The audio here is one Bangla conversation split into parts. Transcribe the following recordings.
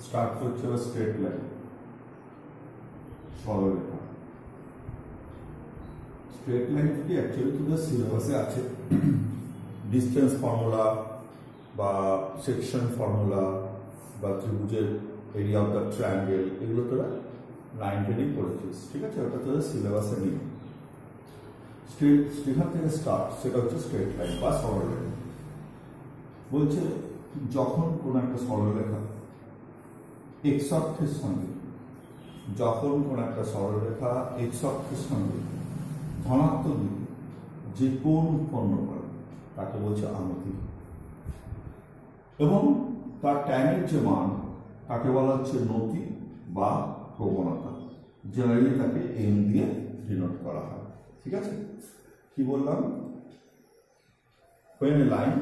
স্টার্ট করছে এবার স্ট্রেট লাইন, সরলরেখা। স্ট্রেট লাইন কি অ্যাকচুয়ালি তোদের সিলেবাসে আছে, ডিস্টেন্স ফর্মুলা বা সেকশন ফর্মুলা বা ত্রিভুজের এরিয়া অফ দ্য ট্রায়াঙ্গেল, এগুলো তোরা 9 10 পড়েছিস, ঠিক আছে? ওটা তোদের সিলেবাসে নেই। স্ট্রেট যেখান থেকে স্টার্ট সেটা হচ্ছে স্ট্রেট লাইন বা সরলরেখা। বলছে যখন কোনো একটা সরলরেখা এক্স অক্ষের সঙ্গে, যখন কোনো একটা সরলরেখা এক্স অক্ষের সঙ্গে ধনাত্মক দিকে যে কোণ উৎপন্ন করে তাকে বলছে আনতি, এবং তার ট্যানের যে মান তাকে বলা হচ্ছে নতি বা প্রবণতা। জেনারেলি তাকে এম দিয়ে ডিনোট করা হয়, ঠিক আছে? কি বললাম? when a line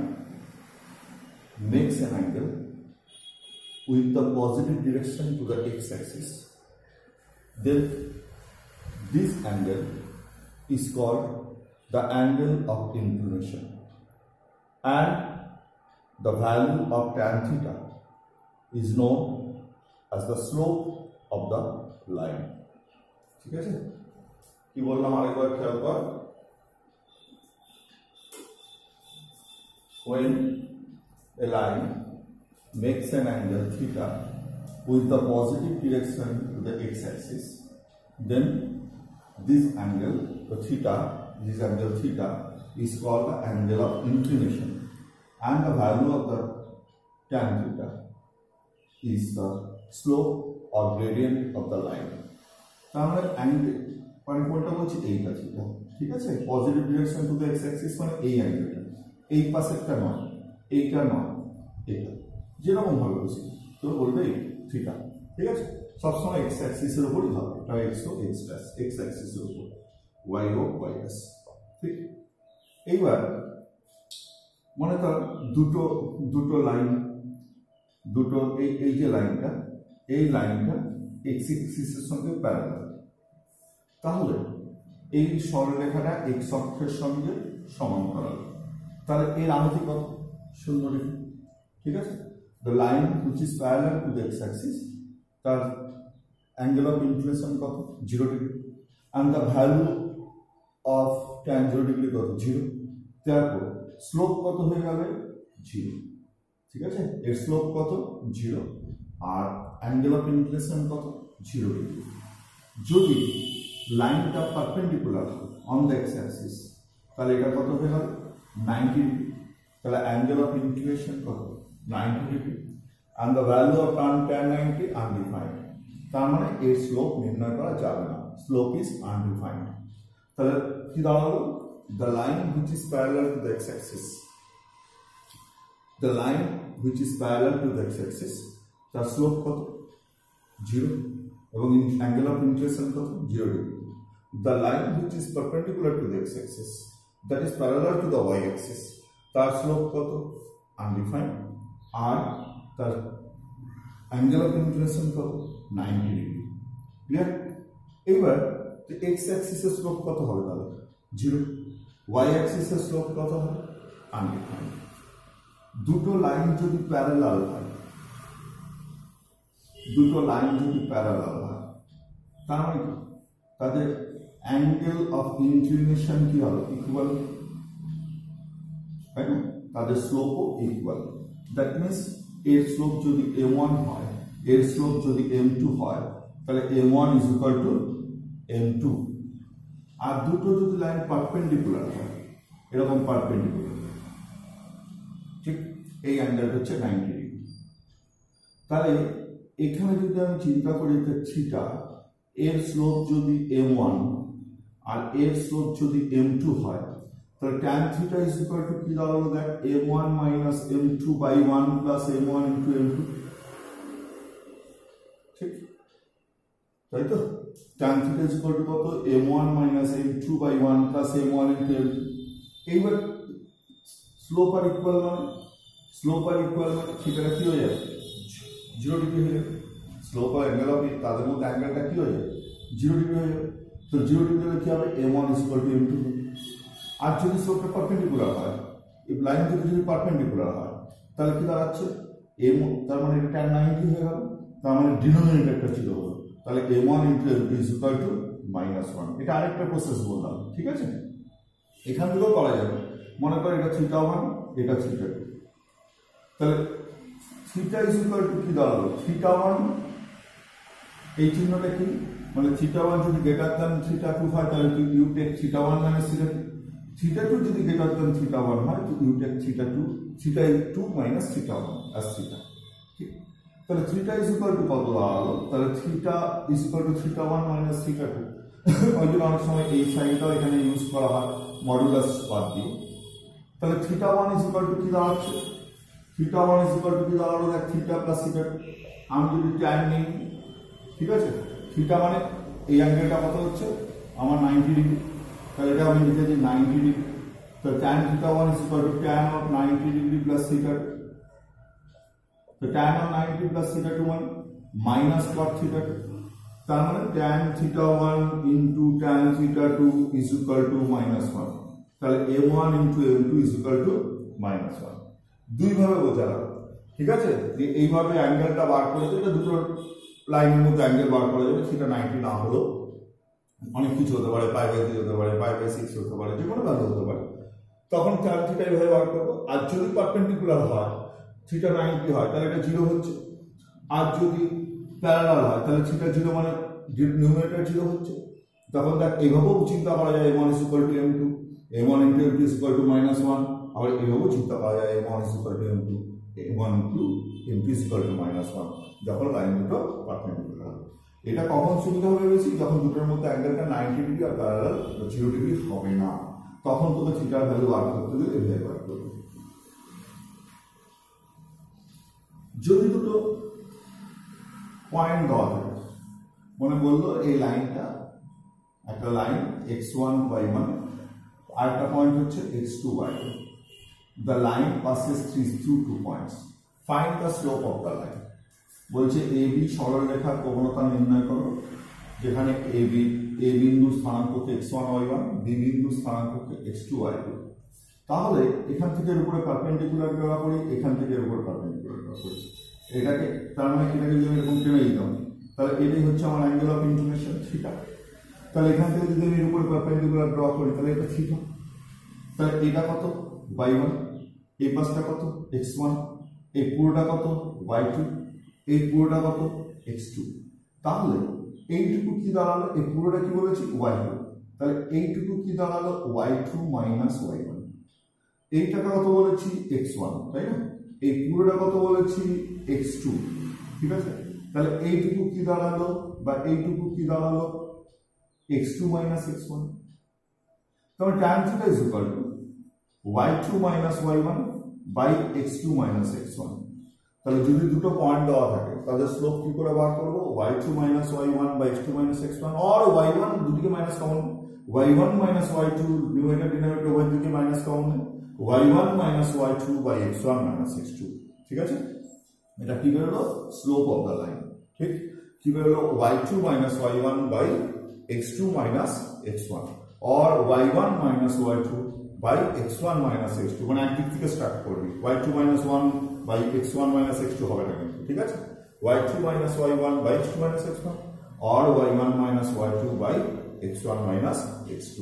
makes an angle with the positive direction to the x-axis, then this angle is called the angle of inclination, and the value of tan theta is known as the slope of the line. ঠিক আছে? কি বললাম আরেকবার খেয়াল কর। when a line makes an angle theta with the positive direction to the x-axis, then this angle, the theta, this angle theta is called the angle of inclination, and the value of the tan theta is the slope or gradient of the line. তাহলে অ্যাঙ্গেল মানে কোনটা বলছি? এইটা থিটা, ঠিক আছে? Positive direction to the x-Axis মানে এই অ্যাঙ্গেলটা, এই পাশেরটা নয়, এইটা নয়, এটা যেরকম ভাবে বুঝি তো বলবে থিটা, ঠিক আছে? সবসময় এক্স অ্যাক্সিসের উপরই হবে, এটা এক্স ও এক্স ড্যাশ, এক্স অ্যাক্সিসের উপর, ওয়াই ও ওয়াই ড্যাশ, ঠিক? এইবার মনে কর দুটো লাইন, দুটো এই যে লাইনটা, এই লাইনটা এক্স অ্যাক্সিসের সঙ্গে প্যারালাল, তাহলে এই সরলরেখাটা এক্স অক্ষের সঙ্গে সমান্তরাল, তাহলে এর আনতি কত? 0 ডিগ্রি, ঠিক আছে? the line which is parallel to the x-axis, তার angle of inclination কত? 0 degree, and the value of tan 0 degree কত? 0। তারপর স্লোপ কত হয়ে যাবে? 0, ঠিক আছে? এর স্লোপ কত? 0, আর angle of inclination কত? 0 ডিগ্রি। যদি লাইনটা পারপেন্ডিকুলার অন দ্য x-axis, তাহলে এটা কত হয়ে যাবে? 90 ডিগ্রি। তাহলে angle of inclination কত? 90 degree, and the value of tan 90 undefined, তার মানে এর স্লোপ নির্ণয় করা যাবে না, স্লোপ ইজ আনডিফাইন্ড। তাহলে কি দাঁড়ালো? the line which is parallel to the x-axis, the line which is parallel to the x-axis, তার স্লোপ কত? 0, এবং angle of inclination কত? 0 degree. the line which is perpendicular to the x-axis, that is parallel to the y-axis, তার স্লোপ কত? আনডিফাইন্ড, আর তার অ্যাঙ্গেল অফ ইনক্লিনেশন কত? 90 ডিগ্রি। ক্লিয়ার? এবার এক্স অ্যাক্সিসের স্লোপ কত হবে? তাহলে 0, ওয়াই অ্যাক্সিসের স্লোপ কত হবে? আনডিফাইন্ড। দুটো লাইন যদি প্যারালাল হয়, দুটো লাইন যদি প্যারালাল হয়, তার মানে কি? তাদের অ্যাঙ্গেল অফ ইনক্লিনেশন কি হবে? ইকুয়াল, তাই না? তাদের স্লোপও ইকুয়াল। দ্যাট মিনস এর স্লোপ যদি m1 হয়, এর স্লোপ যদি m2 হয়, তাহলে m1 is equal two m2। আর দুটো যদি লাইন পারপেন্ডিকুলার হয়, এরকম পারপেন্ডিকুলার, ঠিক? এই অ্যাঙ্গেলটা হচ্ছে 90 ডিগ্রি। তাহলে এখানে যদি আমি চিন্তা করি থিটা, এর স্লোপ যদি m1 আর এর স্লোপ যদি m2 হয়, তাহলে tan theta is equal to কি দাঁড়ালো? দেখ, m1 minus m2 by 1 plus m1 into m2, ঠিক? তাই তো? tan theta is equal to কত? m1 minus m2 by 1 plus m1 into m2। এইবার স্লোপ আর ইকুয়াল মানে থিটাটা কি হয়ে যাবে? 0 ডিগ্রি হয়ে যাবে। স্লোপ আর অ্যাঙ্গেল অফ তাদের মধ্যে অ্যাঙ্গেলটা কি হয়ে যাবে? 0 ডিগ্রি হয়ে যাবে। তো 0 ডিগ্রি হলে কি হবে? m1 is equal to m2। আর যদি স্লোপটা পারপেন্ডিকুলার হয়, এই লাইন যদি পারপেন্ডিকুলার হয়, তাহলে কি দাঁড়াচ্ছে? তার মানে এটা tan 90 হয়ে গেল। তার মানে ডিনোমিনেটরটা ছিল হলো, তাহলে m1 into m2 is equal two -1। এটা আরেকটা প্রসেস বললাম, ঠিক আছে? এখান থেকেও করা যাবে। মনে করো এটা θ1, এটা θ2, তাহলে থিটা ইজ ইকুয়াল টু কি দাঁড়ালো? θ1, এই চিহ্নটা কি, মানে θ1 যদি গ্রেটার দ্যান θ2 হয় তাহলে ইউ টেক θ1 মাইনাস θ2, θ2 যদি গ্রেটার দ্যান θ1 হয় তো ইউ টেক θ2 মাইনাস θ1 as θ। ঠিক, তাহলে থিটা ইজ ইকুয়াল টু কত দাঁড়ালো? তাহলে theta is equal to θ1 minus θ2। ওই জন্য অনেক সময় এই সাইনটাও এখানে ইউজ করা হয় মডুলাস বাদ দিয়ে। তাহলে θ1 ইজ ইকুয়াল টু কি দাঁড়াচ্ছে? θ1 ইজ ইকুয়াল টু কি দাঁড়ালো? দেখ থিটা প্লাস θ2, আমি যদি ট্যান নিই, ঠিক আছে, থিটা মানে এই অ্যাঙ্গেলটা কত হচ্ছে আমার 90 ডিগ্রি, তাহলে এটা আমি লিখেছি 90 ডিগ্রি। তো tan θ1 is equal to tan of 90 degree plus θ2, তো tan of 90 plus θ2 মানে minus cot θ2, তার মানে tan θ1 into tan θ2 is equal to -1, তাহলে m1 into m2 is equal to -1। দুই ভাবে বোঝালাম, ঠিক আছে? এইভাবে অ্যাঙ্গেলটা বার করে দিলে দুটো লাইনের মধ্যে অ্যাঙ্গেল বার করা যাবে। সেটা 90 না হলো অনেক কিছু হতে পারে, π/3 হতে পারে, π/6 হতে পারে, যে কোনো ভ্যালু হতে পারে। তখন tan θ এইভাবে বার করবো। আর যদি পারপেন্ডিকুলার হয়, θ 90 হয়, তাহলে এটা 0 হচ্ছে। আর যদি প্যারালাল হয় তাহলে θ 0 মানে নিউমারেটর 0 হচ্ছে। তখন দেখ এইভাবেও চিন্তা করা যায় m1 is equal to m2, m1 into m2 is equal to -1। আবার এইভাবেও চিন্তা করা যায় m1 is equal to m2, m1 into m2 is equal to -1, যখন লাইন দুটো পারপেন্ডিকুলার হবে। এটা কখন সুবিধা হবে বেশি? যখন দুটোর মধ্যে অ্যাঙ্গেলটা 90 ডিগ্রি আর প্যারালাল 0 ডিগ্রি হবে না, তখন তোকে থিটার ভ্যালু বার করতে দিলে এভাবে বার করবে। যদি দুটো পয়েন্ট দেওয়া থাকে, মনে বললো এই লাইনটা একটা লাইন x1 y1 আর একটা পয়েন্ট হচ্ছে x2 y2, the line passes through 2 points, find the slope of the line। বলছে AB সরলরেখার প্রবণতা নির্ণয় করো, যেখানে এ বিন্দু স্থানাঙ্ককে x1 y1, বি বিন্দু স্থানাঙ্ককে x2 y2। তাহলে এখান থেকে এর উপরে পারপেন্ডিকুলার ড্র করি, এখান থেকে এর উপরে পারপেন্ডিকুলার ড্র করি, এটাকে, তার মানে এটাকে যদি এরকম টেনে দিতাম, তাহলে এটাই হচ্ছে আমার অ্যাঙ্গেল অফ ইনক্লিনেশন থিটা। তাহলে এখান থেকে যদি আমি এর উপরে পারপেন্ডিকুলার ড্র করি তাহলে এটা থিটা। তাহলে এটা কত? y1, এই পাশটা কত? x1, এই পুরোটা কত? y2, এই পুরোটা কত? x2। তাহলে এইটুকু কি দাঁড়ালো? এই পুরোটা কি বলেছি? y2। তাহলে এইটুকু কি দাঁড়ালো? y2 minus y1। এইটাকে কত বলেছি? x1, তাই না? এই পুরোটা কত বলেছি? x2, ঠিক আছে? তাহলে এইটুকু কি দাঁড়ালো, বা এইটুকু কি দাঁড়ালো? x2 minus x1। তাহলে tan θ is equal to y2 minus y1 by x2 minus x1। তাহলে যদি দুটো পয়েন্ট দেওয়া থাকে তাদের স্লোপ কি করে বার করবো? y2 minus y1 by x2 minus x1, আর y1 দুদিকে minus common, y1 minus y2 numerator denominator উভয় দিকে minus common, y1 minus y2 by x1 minus x2, ঠিক আছে? এটা কি বেরোলো? Slope of the line. ঠিক, কি বেরোলো? y2 minus y1 by x2 minus x1, or y1 minus y2 by x1 minus x2, মানে একদিক থেকে স্টার্ট করবি, y2 minus 1 by x1 minus x2 হবে না কিন্তু, ঠিক আছে? y2 minus y1 by x2 minus x1, or y1 minus y2 by x1 minus x2।